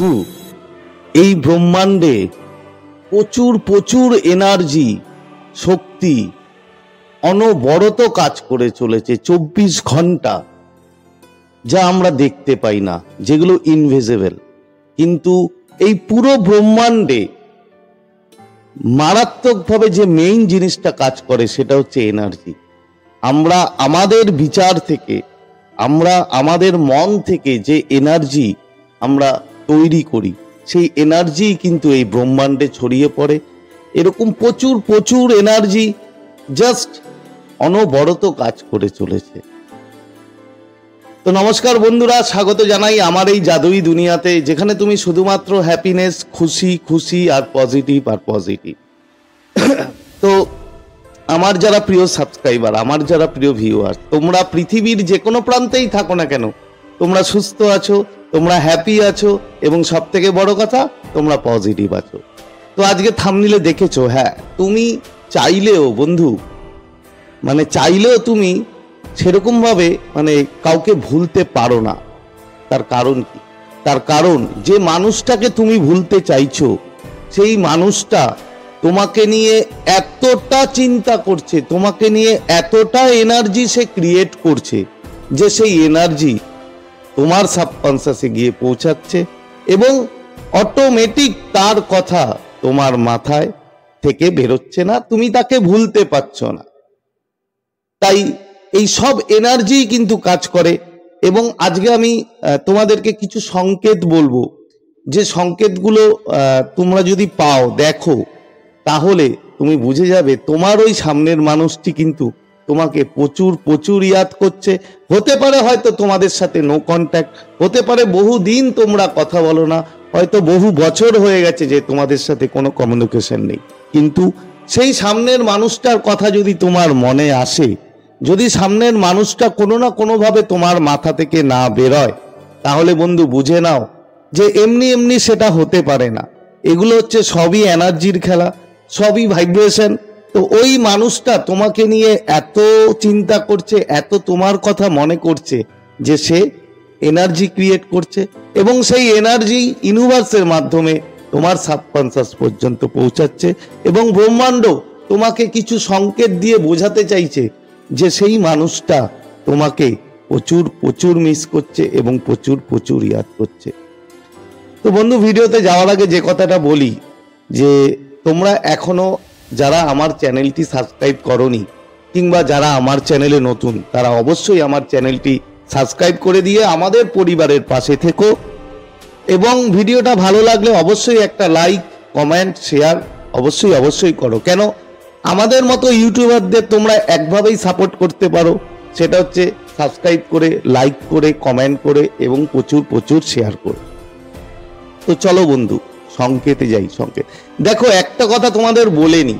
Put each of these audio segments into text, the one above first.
বন্ধু, এই ব্রহ্মাণ্ডে প্রচুর প্রচুর এনার্জি, শক্তি অনবরত কাজ করে চলেছে 24 ঘন্টা, যা আমরা দেখতে পাই না, যেগুলো ইনভিজিবল। কিন্তু এই পুরো ব্রহ্মাণ্ডে মারাত্মকভাবে যে মেইন জিনিসটা কাজ করে সেটা হচ্ছে এনার্জি। আমরা আমাদের বিচার থেকে, আমরা আমাদের মন থেকে যে এনার্জি আমরা তৈরি করি, সেই এনার্জি কিন্তু এই ব্রহ্মাণ্ডে ছড়িয়ে পড়ে। এরকম প্রচুর প্রচুর এনার্জি জাস্ট অনবরত কাজ করে চলেছে। তো নমস্কার বন্ধুরা, স্বাগত জানাই আমার এই জাদুই দুনিয়াতে, যেখানে তুমি শুধুমাত্র হ্যাপিনেস, খুশি খুশি আর পজিটিভ আর পজিটিভ। তো আমার যারা প্রিয় সাবস্ক্রাইবার, আমার যারা প্রিয় ভিউয়ার, তোমরা পৃথিবীর যে কোনো প্রান্তেই থাকো না কেন, তোমরা সুস্থ আছো, তোমরা হ্যাপি আছো, এবং সব থেকে বড় কথা তোমরা পজিটিভ আছো। তো আজকে থাম্বনেইলে দেখেছো, হ্যাঁ, তুমি চাইলেও বন্ধু, চাইলেও তুমি সেরকম ভাবে কাউকে ভুলতে পারো না। তার কারণ কি? তার কারণ যে মানুষটাকে তুমি ভুলতে চাইছো, সেই মানুষটা তোমাকে নিয়ে এতটা চিন্তা করছে, তোমাকে নিয়ে এতটা এনার্জি সে ক্রিয়েট করছে, যে সেই এনার্জি তোমার সাবকনসিয়াসে গিয়ে পৌঁছাচ্ছে, এবং অটোমেটিক তার কথা তোমার মাথায় থেকে বেরোচ্ছে না, তুমি তাকে ভুলতে পারছো না। তাই এই সব এনার্জি কিন্তু কাজ করে। এবং আজকে আমি তোমাদেরকে কিছু সংকেত বলবো, যে সংকেতগুলো তোমরা যদি পাও, দেখো, তাহলে তুমি বুঝে যাবে তোমার ওই সামনের মানুষটি কিন্তু তোমাকে প্রচুর প্রচুর ইয়াদ করছে। হতে পারে হয়তো তোমাদের সাথে নো কন্ট্যাক্ট, হতে পারে বহুদিন তোমরা কথা বলো না, হয়তো বহু বছর হয়ে গেছে যে তোমাদের সাথে কোনো কমিউনিকেশন নেই, কিন্তু সেই সামনের মানুষটার কথা যদি তোমার মনে আসে, যদি সামনের মানুষটা কোনো না কোনোভাবে তোমার মাথা থেকে না বেরোয়, তাহলে বন্ধু বুঝে নাও যে এমনি এমনি সেটা হতে পারে না। এগুলো হচ্ছে সবই এনার্জির খেলা, সবই ভাইব্রেশন। তো ওই মানুষটা তোমাকে নিয়ে এত চিন্তা করছে, এত তোমার কথা মনে করছে, যে সে এনার্জি ক্রিয়েট করছে, এবং সেই এনার্জি ইউনিভার্সের মাধ্যমে তোমার সাবকনসিয়াস পর্যন্ত পৌঁছাচ্ছে, এবং ব্রহ্মাণ্ড তোমাকে কিছু সংকেত দিয়ে বোঝাতে চাইছে যে সেই মানুষটা তোমাকে প্রচুর প্রচুর মিস করছে এবং প্রচুর প্রচুর ইয়াদ করছে। তো বন্ধু, ভিডিওতে যাওয়ার আগে যে কথাটা বলি, যে তোমরা এখনো যারা আমার চ্যানেলটি সাবস্ক্রাইব করোনি, কিংবা যারা আমার চ্যানেলে নতুন, তারা অবশ্যই আমার চ্যানেলটি সাবস্ক্রাইব করে দিয়ে আমাদের পরিবারের পাশে থেকো। এবং ভিডিওটা ভালো লাগলে অবশ্যই একটা লাইক, কমেন্ট, শেয়ার অবশ্যই অবশ্যই করো। কেন, আমাদের মতো ইউটিউবারদের তোমরা একভাবেই সাপোর্ট করতে পারো, সেটা হচ্ছে সাবস্ক্রাইব করে, লাইক করে, কমেন্ট করে, এবং প্রচুর প্রচুর শেয়ার করে। তো চলো বন্ধু, সংকেতে যাই। সংকেত দেখো, একটা কথা তোমাদের বলেনি,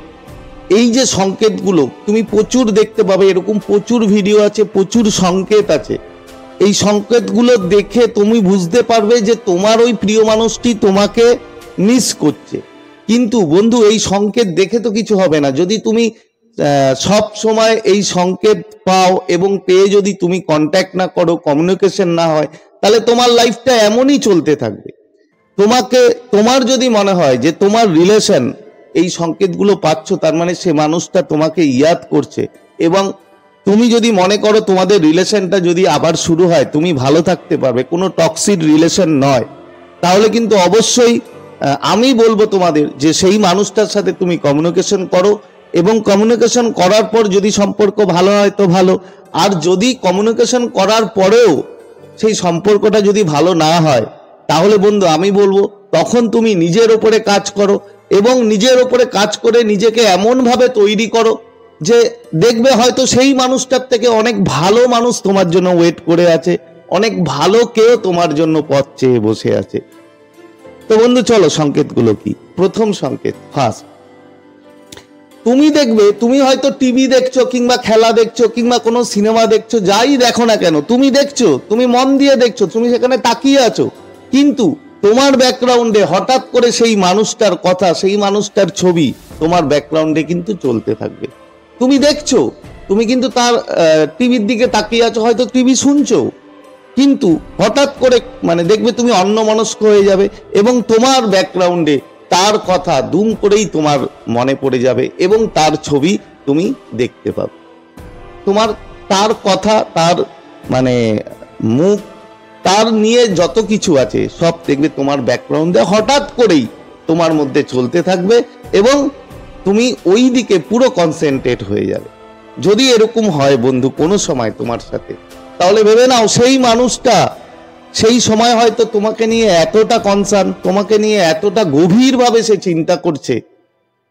এই যে সংকেতগুলো তুমি প্রচুর দেখতে পাবে, এরকম প্রচুর ভিডিও আছে, প্রচুর সংকেত আছে। এই সংকেতগুলো দেখে তুমি বুঝতে পারবে যে তোমার ওই প্রিয় মানুষটি তোমাকে মিস করছে। কিন্তু বন্ধু, এই সংকেত দেখে তো কিছু হবে না। যদি তুমি সব সময় এই সংকেত পাও এবং পেয়ে যদি তুমি কন্ট্যাক্ট না করো, কমিউনিকেশন না হয়, তাহলে তোমার লাইফটা এমনই চলতে থাকবে। তোমার যদি মনে হয় যে তোমার রিলেশন এই সংকেতগুলো পাচ্ছ, তার মানে সে মানুষটা তোমাকে ইয়াদ করছে, এবং তুমি যদি মনে করো তোমাদের রিলেশনটা যদি আবার শুরু হয়, তুমি ভালো থাকতে পারবে, কোনো টক্সিক রিলেশন নয়, তাহলে কিন্তু অবশ্যই আমি বলবো তোমাদের যে সেই মানুষটার সাথে তুমি কমিউনিকেশন করো, এবং কমিউনিকেশন করার পর যদি সম্পর্ক ভালো হয় তো ভালো, আর যদি কমিউনিকেশন করার পরেও সেই সম্পর্কটা যদি ভালো না হয়, তাহলে বন্ধু আমি বলবো তখন তুমি নিজের ওপরে কাজ করো, এবং নিজের ওপরে কাজ করে নিজেকে এমনভাবে তৈরি করো যে দেখবে হয়তো সেই মানুষটার থেকে অনেক ভালো মানুষ তোমার জন্য ওয়েট করে আছে, অনেক ভালো কেউ তোমার জন্য পথ চেয়ে বসে আছে। তো বন্ধু চলো, সংকেতগুলো কি? প্রথম সংকেত, ফার্স্ট, তুমি দেখবে, তুমি হয়তো টিভি দেখছো, কিংবা খেলা দেখছো, কিংবা কোনো সিনেমা দেখছো, যাই দেখো না কেন, তুমি দেখছো, তুমি মন দিয়ে দেখছো, তুমি সেখানে তাকিয়ে আছো, কিন্তু তোমার ব্যাকগ্রাউন্ডে হঠাৎ করে সেই মানুষটার কথা, সেই মানুষটার ছবি তোমার ব্যাকগ্রাউন্ডে কিন্তু চলতে থাকবে। তুমি দেখছো, তুমি কিন্তু তার টিভির দিকে তাকিয়ে আছো, হয়তো টিভি শুনছো, কিন্তু হঠাৎ করে মানে দেখবে তুমি অন্যমনস্ক হয়ে যাবে এবং তোমার ব্যাকগ্রাউন্ডে তার কথা দুম করেই তোমার মনে পড়ে যাবে এবং তার ছবি তুমি দেখতে পাবে। তোমার তার কথা, তার মানে মুখ, তার নিয়ে যত কিছু আছে সব দেখবে তোমার ব্যাকগ্রাউন্ডে হঠাৎ করেই তোমার মধ্যে চলতে থাকবে এবং তুমি ওই দিকে পুরো কনসেন্ট্রেট হয়ে যাবে। যদি এরকম হয় বন্ধু কোনো সময় তোমার সাথে, তাহলে ভেবে নাও সেই মানুষটা সেই সময় হয়তো তোমাকে নিয়ে এতটা কনসার্ন, তোমাকে নিয়ে এতটা গভীরভাবে সে চিন্তা করছে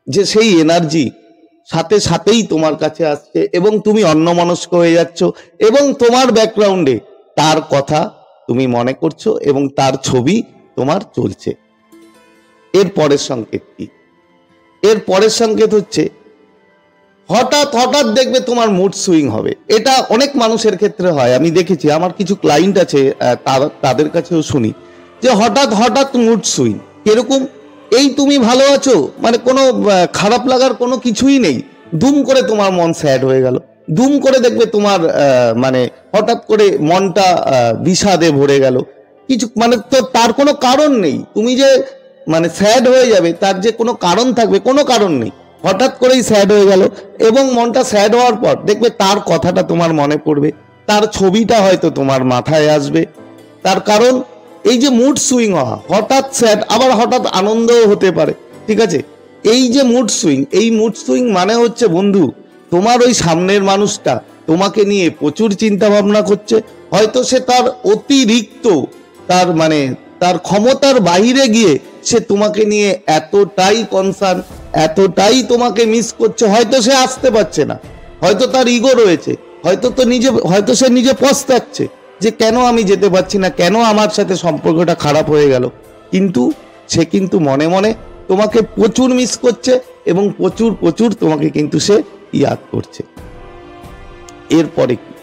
যে সেই এনার্জি সাথে সাথেই তোমার কাছে আসছে এবং তুমি অন্যমনস্ক হয়ে যাচ্ছ এবং তোমার ব্যাকগ্রাউন্ডে তার কথা তুমি মনে করছো এবং তার ছবি তোমার চলছে। এর পরের সংকেত কি? এর পরের সংকেত হচ্ছে হঠাৎ হঠাৎ দেখবে তোমার মুড সুইং হবে। এটা অনেক মানুষের ক্ষেত্রে হয়, আমি দেখেছি, আমার কিছু ক্লায়েন্ট আছে তাদের কাছেও শুনি যে হঠাৎ হঠাৎ মুড সুইং। কিরকম? এই তুমি ভালো আছো, মানে কোনো খারাপ লাগার কোনো কিছুই নেই, দুম করে তোমার মন স্যাড হয়ে গেল, দুম করে দেখবে তোমার মানে হঠাৎ করে মনটা বিষাদে ভরে গেল, কিছু মানে তো তার কোনো কারণ নেই। তুমি যে মানে স্যাড হয়ে যাবে তার যে কোনো কারণ থাকবে, কোনো কারণ নেই, হঠাৎ করেই স্যাড হয়ে গেল এবং মনটা স্যাড হওয়ার পর দেখবে তার কথাটা তোমার মনে পড়বে, তার ছবিটা হয়তো তোমার মাথায় আসবে। তার কারণ এই যে মুড সুইং হওয়া, হঠাৎ স্যাড আবার হঠাৎ আনন্দও হতে পারে, ঠিক আছে? এই যে মুড সুইং, এই মুড সুইং মানে হচ্ছে বন্ধু তোমার ওই সামনের মানুষটা তোমাকে নিয়ে প্রচুর চিন্তা ভাবনা করছে, হয়তো সে তার অতিরিক্ত তার মানে তার ক্ষমতার বাইরে গিয়ে সে তোমাকে নিয়ে এতটাই কনসার্ন, এতটাই তোমাকে মিস করছে, হয়তো সে আসতে পারছে না, হয়তো তার ইগো রয়েছে, হয়তো সে নিজে পস্তাচ্ছে যে কেন আমি যেতে পারছি না, কেন আমার সাথে সম্পর্কটা খারাপ হয়ে গেল, কিন্তু সে কিন্তু মনে মনে তোমাকে প্রচুর মিস করছে এবং প্রচুর প্রচুর তোমাকে কিন্তু সে ইয়াদ করছে। এরপরে কি?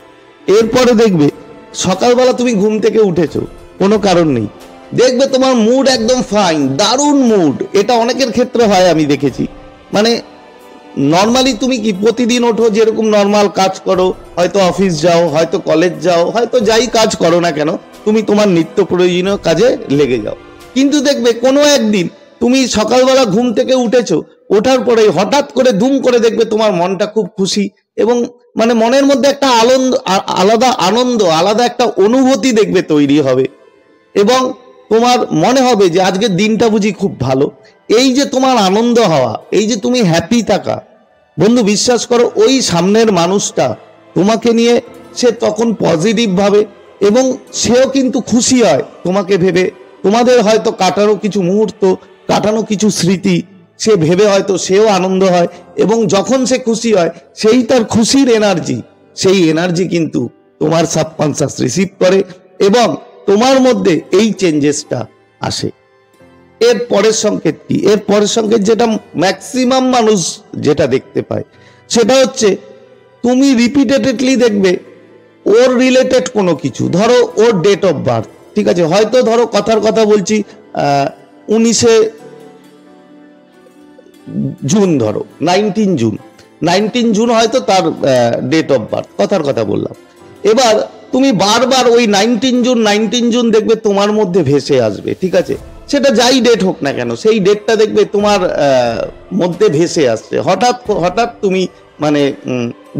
এরপরে দেখবে সকালবেলা তুমি ঘুম থেকে উঠেছো, কোনো কারণ নেই, দেখবে তোমার মুড একদম ফাইন, দারুণ মুড। এটা অনেকের ক্ষেত্রে হয়, আমি দেখেছি। মানে নর্মালি তুমি কি প্রতিদিন ওঠো, যেরকম নর্মাল কাজ করো, হয়তো অফিস যাও, হয়তো কলেজ যাও, হয়তো যাই কাজ করো না কেন, তুমি তোমার নিত্য প্রয়োজনীয় কাজে লেগে যাও। কিন্তু দেখবে কোনো একদিন তুমি সকালবেলা ঘুম থেকে উঠেছো, ওঠার পরে হঠাৎ করে দুম করে দেখবে তোমার মনটা খুব খুশি এবং মানে মনের মধ্যে একটা আনন্দ, আলাদা একটা অনুভূতি দেখবে তৈরি হবে এবং তোমার মনে হবে যে আজকের দিনটা বুঝি খুব ভালো। এই যে তোমার আনন্দ হওয়া, এই যে তুমি হ্যাপি থাকা, বন্ধু বিশ্বাস করো ওই সামনের মানুষটা তোমাকে নিয়ে সে তখন পজিটিভ ভাবে এবং সেও কিন্তু খুশি হয় তোমাকে ভেবে। তোমাদের হয়তো কাটানো কিছু মুহূর্ত, কাটানো কিছু স্মৃতি সে ভেবে হয়তো সেও আনন্দ হয় এবং যখন সে খুশি হয় সেই তার খুশির এনার্জি, সেই এনার্জি কিন্তু তোমার সাবকনসিয়াস রিসিভ করে এবং তোমার মধ্যে এই চেঞ্জেসটা আসে। এর পরের সংকেত কি? এর পরের সংকেত যেটা ম্যাক্সিমাম মানুষ যেটা দেখতে পায় সেটা হচ্ছে তুমি রিপিটেডলি দেখবে ওর রিলেটেড কোনো কিছু, ধরো ওর ডেট অফ বার্থ, ঠিক আছে, হয়তো ধরো কথার কথা বলছি 19শে জুন, ধরো 19 জুন হয়তো তার ডেট অফ বার্থ, কথার কথা বললাম। এবার তুমি বারবার ওই 19 জুন দেখবে তোমার মধ্যে ভেসে আসবে, ঠিক আছে, সেটা যাই ডেট হোক না কেন সেই ডেটটা দেখবে তোমার মধ্যে ভেসে আসছে, হঠাৎ হঠাৎ তুমি মানে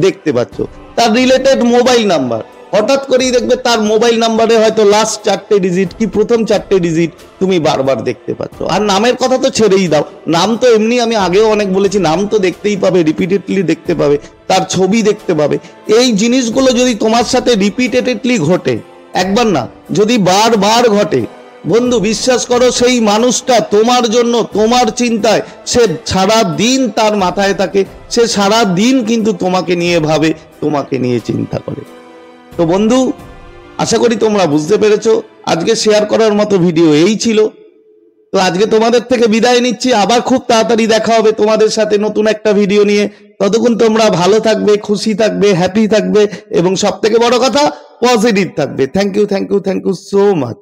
দেখতে পাচ্ছ। তার রিলেটেড মোবাইল নাম্বার, হঠাৎ করেই দেখবে তার মোবাইল নাম্বারে হয়তো লাস্ট 4টে ডিজিট কি প্রথম 4টে ডিজিট তুমি বারবার দেখতে পাচ্ছ। আর নামের কথা তো ছেড়েই দাও, নাম তো এমনি আমি আগেও অনেক বলেছি, নাম তো দেখতেই পাবে, রিপিটেডলি দেখতে পাবে, তার ছবি দেখতে পাবে। এই জিনিসগুলো যদি তোমার সাথে রিপিটেডলি ঘটে, একবার না যদি বারবার ঘটে, বন্ধু বিশ্বাস করো সেই মানুষটা তোমার জন্য, তোমার চিন্তায় সে সারা দিন তার মাথায় থাকে, সে সারা দিন কিন্তু তোমাকে নিয়ে ভাবে, তোমাকে নিয়ে চিন্তা করে। তো বন্ধু আশা করি তোমরা বুঝতে পেরেছো। আজকে শেয়ার করার মতো ভিডিও এই ছিল। তো আজকে তোমাদের থেকে বিদায় নিচ্ছি, আবার খুব তাড়াতাড়ি দেখা হবে তোমাদের সাথে নতুন একটা ভিডিও নিয়ে। ততক্ষণ তোমরা ভালো থাকবে, খুশি থাকবে, হ্যাপি থাকবে এবং সব থেকে বড় কথা পজিটিভ থাকবে। Thank you so much.